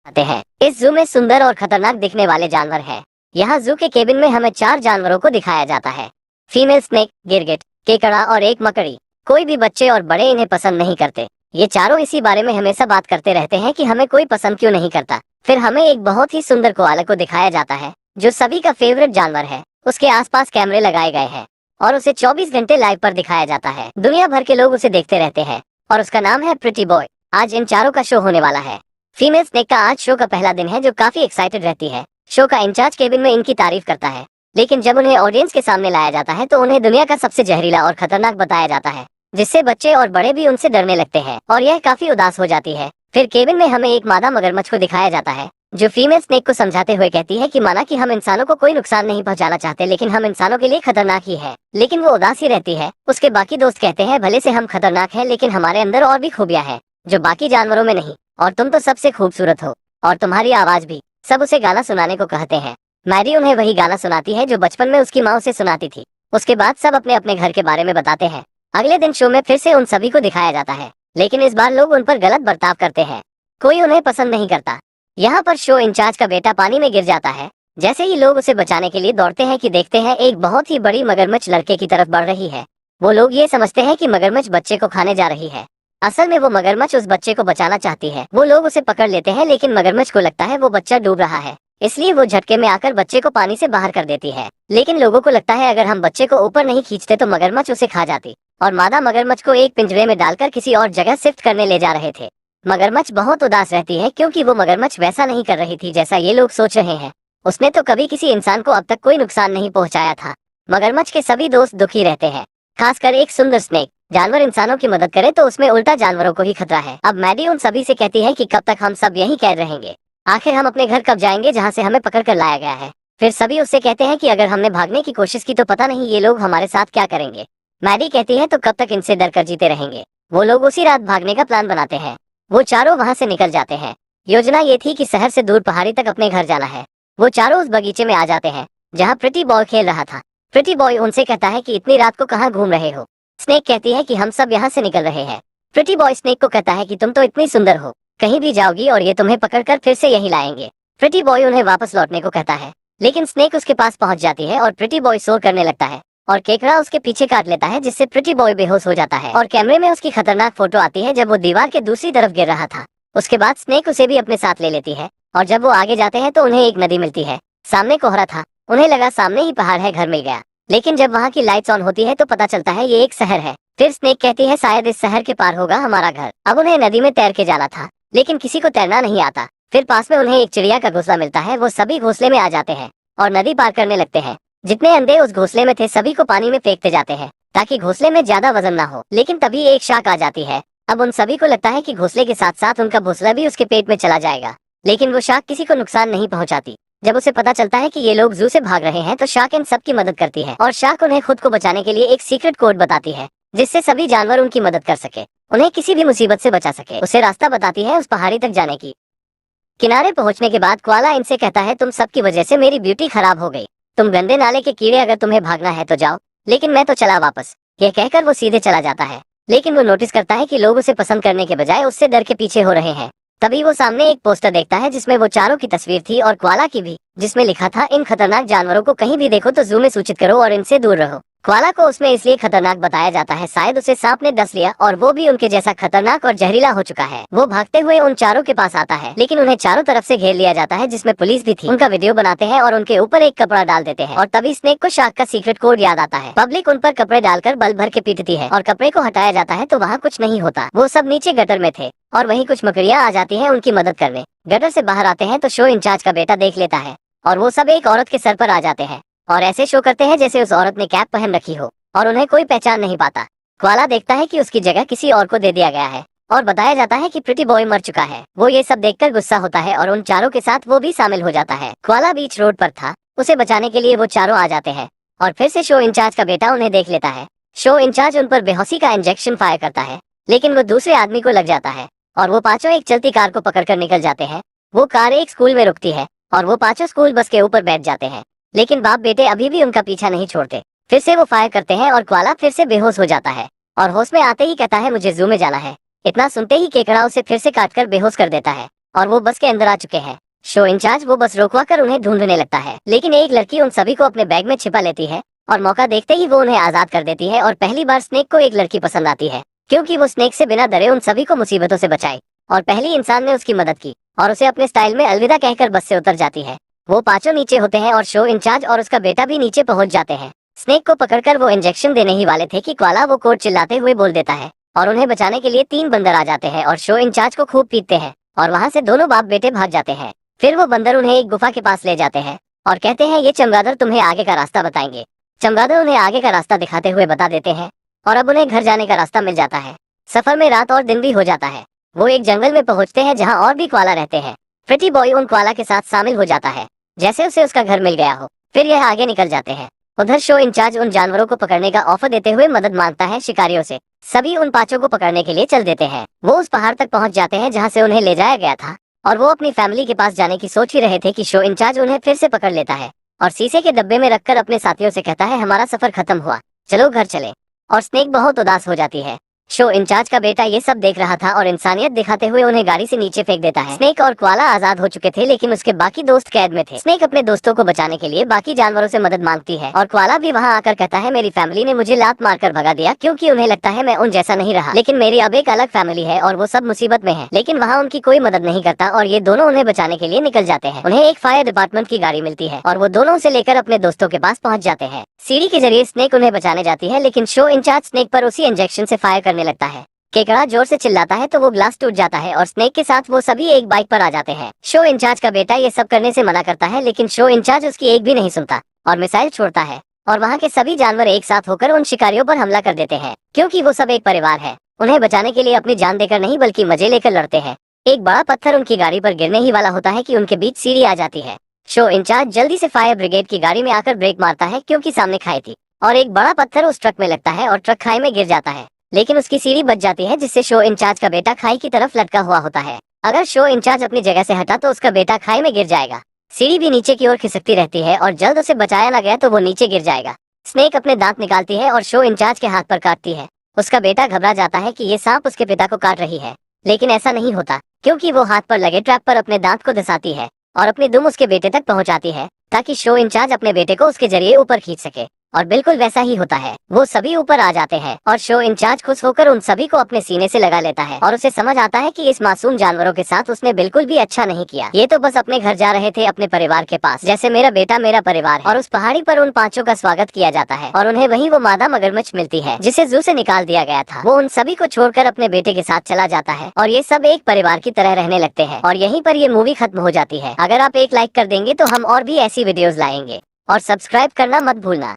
आते हैं। इस जू में सुंदर और खतरनाक दिखने वाले जानवर हैं। यहाँ जू के केबिन में हमें 4 जानवरों को दिखाया जाता है। फीमेल स्नेक, गिरगिट, केकड़ा और एक मकड़ी। कोई भी बच्चे और बड़े इन्हें पसंद नहीं करते। ये चारों इसी बारे में हमेशा बात करते रहते हैं कि हमें कोई पसंद क्यों नहीं करता। फिर हमें एक बहुत ही सुंदर कोआला को दिखाया जाता है जो सभी का फेवरेट जानवर है। उसके आसपास कैमरे लगाए गए हैं और उसे 24 घंटे लाइव पर दिखाया जाता है। दुनिया भर के लोग उसे देखते रहते हैं और उसका नाम है प्रिटी बॉय। आज इन चारों का शो होने वाला है। फीमेल स्नेक का आज शो का पहला दिन है जो काफी एक्साइटेड रहती है। शो का इंचार्ज केबिन में इनकी तारीफ करता है, लेकिन जब उन्हें ऑडियंस के सामने लाया जाता है तो उन्हें दुनिया का सबसे जहरीला और खतरनाक बताया जाता है, जिससे बच्चे और बड़े भी उनसे डरने लगते हैं और यह काफी उदास हो जाती है। फिर केबिन में हमें एक मादा मगरमच्छ को दिखाया जाता है जो फीमेल स्नेक को समझाते हुए कहती है कि माना कि हम इंसानों को कोई नुकसान नहीं पहुंचाना चाहते, लेकिन हम इंसानों के लिए खतरनाक ही है। लेकिन वो उदास ही रहती है। उसके बाकी दोस्त कहते हैं भले से हम खतरनाक हैं, लेकिन हमारे अंदर और भी खूबियां हैं जो बाकी जानवरों में नहीं, और तुम तो सबसे खूबसूरत हो और तुम्हारी आवाज भी। सब उसे गाना सुनाने को कहते हैं। मैरी उन्हें वही गाना सुनाती है जो बचपन में उसकी माँ उसे सुनाती थी। उसके बाद सब अपने अपने घर के बारे में बताते हैं। अगले दिन शो में फिर से उन सभी को दिखाया जाता है, लेकिन इस बार लोग उन पर गलत बर्ताव करते हैं। कोई उन्हें पसंद नहीं करता। यहाँ पर शो इंचार्ज का बेटा पानी में गिर जाता है। जैसे ही लोग उसे बचाने के लिए दौड़ते हैं कि देखते हैं एक बहुत ही बड़ी मगरमच्छ लड़के की तरफ बढ़ रही है। वो लोग ये समझते हैं कि मगरमच्छ बच्चे को खाने जा रही है। असल में वो मगरमच्छ उस बच्चे को बचाना चाहती है। वो लोग उसे पकड़ लेते हैं, लेकिन मगरमच्छ को लगता है वो बच्चा डूब रहा है, इसलिए वो झटके में आकर बच्चे को पानी से बाहर कर देती है। लेकिन लोगों को लगता है अगर हम बच्चे को ऊपर नहीं खींचते तो मगरमच्छ उसे खा जाती, और मादा मगरमच्छ को एक पिंजरे में डालकर किसी और जगह शिफ्ट करने ले जा रहे थे। मगरमच्छ बहुत उदास रहती है क्योंकि वो मगरमच्छ वैसा नहीं कर रही थी जैसा ये लोग सोच रहे हैं। उसने तो कभी किसी इंसान को अब तक कोई नुकसान नहीं पहुंचाया था। मगरमच्छ के सभी दोस्त दुखी रहते हैं, खासकर एक सुंदर स्नेक। जानवर इंसानों की मदद करे तो उसमें उल्टा जानवरों को ही खतरा है। अब मैडी उन सभी से कहती है कि कब तक हम सब यहीं कैद रहेंगे। आखिर हम अपने घर कब जाएंगे जहाँ से हमें पकड़ कर लाया गया है। फिर सभी उससे कहते हैं कि अगर हमने भागने की कोशिश की तो पता नहीं ये लोग हमारे साथ क्या करेंगे। मैडी कहती है तो कब तक इनसे डर कर जीते रहेंगे। वो लोग उसी रात भागने का प्लान बनाते हैं। वो चारों वहाँ से निकल जाते हैं। योजना ये थी कि शहर से दूर पहाड़ी तक अपने घर जाना है। वो चारों उस बगीचे में आ जाते हैं जहाँ प्रिटी बॉय खेल रहा था। प्रिटी बॉय उनसे कहता है कि इतनी रात को कहाँ घूम रहे हो। स्नेक कहती है कि हम सब यहाँ से निकल रहे हैं। प्रिटी बॉय स्नेक को कहता है कि तुम तो इतनी सुंदर हो, कहीं भी जाओगी और ये तुम्हें पकड़कर फिर से यहीं लाएंगे। प्रिटी बॉय उन्हें वापस लौटने को कहता है, लेकिन स्नेक उसके पास पहुंच जाती है और प्रिटी बॉय शोर करने लगता है और केकड़ा उसके पीछे काट लेता है, जिससे प्रिटी बॉय बेहोश हो जाता है। और कैमरे में उसकी खतरनाक फोटो आती है जब वो दीवार के दूसरी तरफ गिर रहा था। उसके बाद स्नेक उसे भी अपने साथ ले लेती है और जब वो आगे जाते हैं तो उन्हें एक नदी मिलती है। सामने कोहरा था, उन्हें लगा सामने ही पहाड़ है, घर मिल गया। लेकिन जब वहाँ की लाइट्स ऑन होती है तो पता चलता है ये एक शहर है। फिर स्नेक कहती है शायद इस शहर के पार होगा हमारा घर। अब उन्हें नदी में तैर के जाना था, लेकिन किसी को तैरना नहीं आता। फिर पास में उन्हें एक चिड़िया का घोंसला मिलता है। वो सभी घोंसले में आ जाते हैं और नदी पार करने लगते हैं। जितने अंडे उस घोंसले में थे सभी को पानी में फेंकते जाते हैं ताकि घोंसले में ज्यादा वजन ना हो। लेकिन तभी एक शार्क आ जाती है। अब उन सभी को लगता है कि घोंसले के साथ साथ उनका घोंसला भी उसके पेट में चला जाएगा, लेकिन वो शार्क किसी को नुकसान नहीं पहुंचाती। जब उसे पता चलता है कि ये लोग जू से भाग रहे हैं तो शार्क इन सब की मदद करती है और शार्क उन्हें खुद को बचाने के लिए एक सीक्रेट कोड बताती है जिससे सभी जानवर उनकी मदद कर सके, उन्हें किसी भी मुसीबत से बचा सके। उसे रास्ता बताती है उस पहाड़ी तक जाने की। किनारे पहुंचने के बाद कोआला इनसे कहता है तुम सबकी वजह से मेरी ब्यूटी खराब हो गई। तुम गंदे नाले के कीड़े, अगर तुम्हें भागना है तो जाओ, लेकिन मैं तो चला वापस। यह कहकर वो सीधे चला जाता है, लेकिन वो नोटिस करता है कि लोग उसे पसंद करने के बजाय उससे डर के पीछे हो रहे हैं। तभी वो सामने एक पोस्टर देखता है जिसमें वो चारों की तस्वीर थी और कोआला की भी, जिसमें लिखा था इन खतरनाक जानवरों को कहीं भी देखो तो जू में सूचित करो और इनसे दूर रहो। कोआला को उसमें इसलिए खतरनाक बताया जाता है शायद उसे सांप ने डस लिया और वो भी उनके जैसा खतरनाक और जहरीला हो चुका है। वो भागते हुए उन चारों के पास आता है, लेकिन उन्हें चारों तरफ से घेर लिया जाता है जिसमें पुलिस भी थी। उनका वीडियो बनाते हैं और उनके ऊपर एक कपड़ा डाल देते हैं और तभी स्नेक को शार्क का सीक्रेट कोड याद आता है। पब्लिक उन पर कपड़े डालकर बल भर के पीटती है और कपड़े को हटाया जाता है तो वहाँ कुछ नहीं होता। वो सब नीचे गटर में थे और वहीं कुछ मकड़ियाँ आ जाती हैं उनकी मदद करने। गटर से बाहर आते हैं तो शो इंचार्ज का बेटा देख लेता है और वो सब एक औरत के सर पर आ जाते हैं और ऐसे शो करते हैं जैसे उस औरत ने कैप पहन रखी हो और उन्हें कोई पहचान नहीं पाता। कोआला देखता है कि उसकी जगह किसी और को दे दिया गया है और बताया जाता है कि प्रिटी बॉय मर चुका है। वो ये सब देखकर गुस्सा होता है और उन चारों के साथ वो भी शामिल हो जाता है। कोआला बीच रोड पर था, उसे बचाने के लिए वो चारों आ जाते हैं और फिर से शो इंचार्ज का बेटा उन्हें देख लेता है। शो इंचार्ज उन पर बेहोशी का इंजेक्शन फायर करता है, लेकिन वो दूसरे आदमी को लग जाता है और वो पांचों एक चलती कार को पकड़कर निकल जाते हैं। वो कार एक स्कूल में रुकती है और वो पांचों स्कूल बस के ऊपर बैठ जाते हैं, लेकिन बाप बेटे अभी भी उनका पीछा नहीं छोड़ते। फिर से वो फायर करते हैं और कोआला फिर से बेहोश हो जाता है और होश में आते ही कहता है मुझे जू में जाना है। इतना सुनते ही केकड़ा उसे फिर से काटकर बेहोश कर देता है और वो बस के अंदर आ चुके हैं। शो इंचार्ज वो बस रोकवा कर उन्हें ढूंढने लगता है, लेकिन एक लड़की उन सभी को अपने बैग में छिपा लेती है और मौका देखते ही वो उन्हें आजाद कर देती है। और पहली बार स्नेक को एक लड़की पसंद आती है, क्योंकि वो स्नेक से बिना डरे उन सभी को मुसीबतों से बचाई और पहली इंसान ने उसकी मदद की और उसे अपने स्टाइल में अलविदा कहकर बस से उतर जाती है। वो पांचों नीचे होते हैं और शो इंचार्ज और उसका बेटा भी नीचे पहुंच जाते हैं। स्नेक को पकड़कर वो इंजेक्शन देने ही वाले थे कि क्वाला वो कोड चिल्लाते हुए बोल देता है और उन्हें बचाने के लिए 3 बंदर आ जाते हैं और शो इंचार्ज को खूब पीटते हैं और वहाँ से दोनों बाप बेटे भाग जाते हैं। फिर वो बंदर उन्हें एक गुफा के पास ले जाते हैं और कहते हैं ये चमगादड़ तुम्हें आगे का रास्ता बताएंगे। चमगादड़ उन्हें आगे का रास्ता दिखाते हुए बता देते हैं और अब उन्हें घर जाने का रास्ता मिल जाता है। सफर में रात और दिन भी हो जाता है। वो एक जंगल में पहुंचते हैं जहाँ और भी क्वाला रहते हैं। प्रिटी बॉय उन क्वाला के साथ शामिल हो जाता है जैसे उसे उसका घर मिल गया हो। फिर यह आगे निकल जाते हैं। उधर शो इंचार्ज उन जानवरों को पकड़ने का ऑफर देते हुए मदद मांगता है शिकारियों से। सभी उन पांचों को पकड़ने के लिए चल देते हैं। वो उस पहाड़ तक पहुंच जाते हैं जहां से उन्हें ले जाया गया था और वो अपनी फैमिली के पास जाने की सोच ही रहे थे कि शो इंचार्ज उन्हें फिर से पकड़ लेता है और शीशे के डब्बे में रखकर अपने साथियों से कहता है हमारा सफर खत्म हुआ, चलो घर चले। और स्नेक बहुत उदास हो जाती है। शो इंचार्ज का बेटा ये सब देख रहा था और इंसानियत दिखाते हुए उन्हें गाड़ी से नीचे फेंक देता है। स्नेक और क्वाला आजाद हो चुके थे, लेकिन उसके बाकी दोस्त कैद में थे। स्नेक अपने दोस्तों को बचाने के लिए बाकी जानवरों से मदद मांगती है और क्वाला भी वहाँ आकर कहता है मेरी फैमिली ने मुझे लात मारकर भगा दिया क्योंकि उन्हें लगता है मैं उन जैसा नहीं रहा, लेकिन मेरी अब एक अलग फैमिली है और वो सब मुसीबत में है। लेकिन वहाँ उनकी कोई मदद नहीं करता और ये दोनों उन्हें बचाने के लिए निकल जाते हैं। उन्हें एक फायर डिपार्टमेंट की गाड़ी मिलती है और वो दोनों उसे लेकर अपने दोस्तों के पास पहुँच जाते हैं। सीढ़ी के जरिए स्नेक उन्हें बचाने जाती है, लेकिन शो इंचार्ज स्नेक पर उसी इंजेक्शन से फायर करने लगता है। केकड़ा जोर से चिल्लाता है तो वो ग्लास टूट जाता है और स्नेक के साथ वो सभी एक बाइक पर आ जाते हैं। शो इंचार्ज का बेटा ये सब करने से मना करता है, लेकिन शो इंचार्ज उसकी एक भी नहीं सुनता और मिसाइल छोड़ता है और वहाँ के सभी जानवर एक साथ होकर उन शिकारियों पर हमला कर देते हैं, क्योंकि वो सब एक परिवार है। उन्हें बचाने के लिए अपनी जान देकर नहीं बल्कि मजे लेकर लड़ते हैं। एक बड़ा पत्थर उनकी गाड़ी पर गिरने ही वाला होता है कि उनके बीच सीढ़ी आ जाती है। शो इंचार्ज जल्दी से फायर ब्रिगेड की गाड़ी में आकर ब्रेक मारता है क्योंकि सामने खाई थी और एक बड़ा पत्थर उस ट्रक में लगता है और ट्रक खाई में गिर जाता है, लेकिन उसकी सीढ़ी बच जाती है जिससे शो इंचार्ज का बेटा खाई की तरफ लटका हुआ होता है। अगर शो इंचार्ज अपनी जगह से हटा तो उसका बेटा खाई में गिर जाएगा। सीढ़ी भी नीचे की ओर खिसकती रहती है और जल्द उसे बचाया ना गया तो वो नीचे गिर जाएगा। स्नेक अपने दांत निकालती है और शो इंचार्ज के हाथ पर काटती है। उसका बेटा घबरा जाता है कि ये सांप उसके पिता को काट रही है, लेकिन ऐसा नहीं होता क्योंकि वो हाथ पर लगे ट्रैप पर अपने दांत को धंसाती है और अपनी दुम उसके बेटे तक पहुंचाती है ताकि शो इंचार्ज अपने बेटे को उसके जरिए ऊपर खींच सके। और बिल्कुल वैसा ही होता है। वो सभी ऊपर आ जाते हैं और शो इंचार्ज खुश होकर उन सभी को अपने सीने से लगा लेता है और उसे समझ आता है कि इस मासूम जानवरों के साथ उसने बिल्कुल भी अच्छा नहीं किया। ये तो बस अपने घर जा रहे थे, अपने परिवार के पास, जैसे मेरा बेटा मेरा परिवार है। और उस पहाड़ी पर उन पांचों का स्वागत किया जाता है और उन्हें वहीं वो मादा मगरमच्छ मिलती है जिसे जू से निकाल दिया गया था। वो उन सभी को छोड़कर अपने बेटे के साथ चला जाता है और ये सब एक परिवार की तरह रहने लगते हैं और यहीं पर ये मूवी खत्म हो जाती है। अगर आप एक लाइक कर देंगे तो हम और भी ऐसी वीडियोस लाएंगे और सब्सक्राइब करना मत भूलना।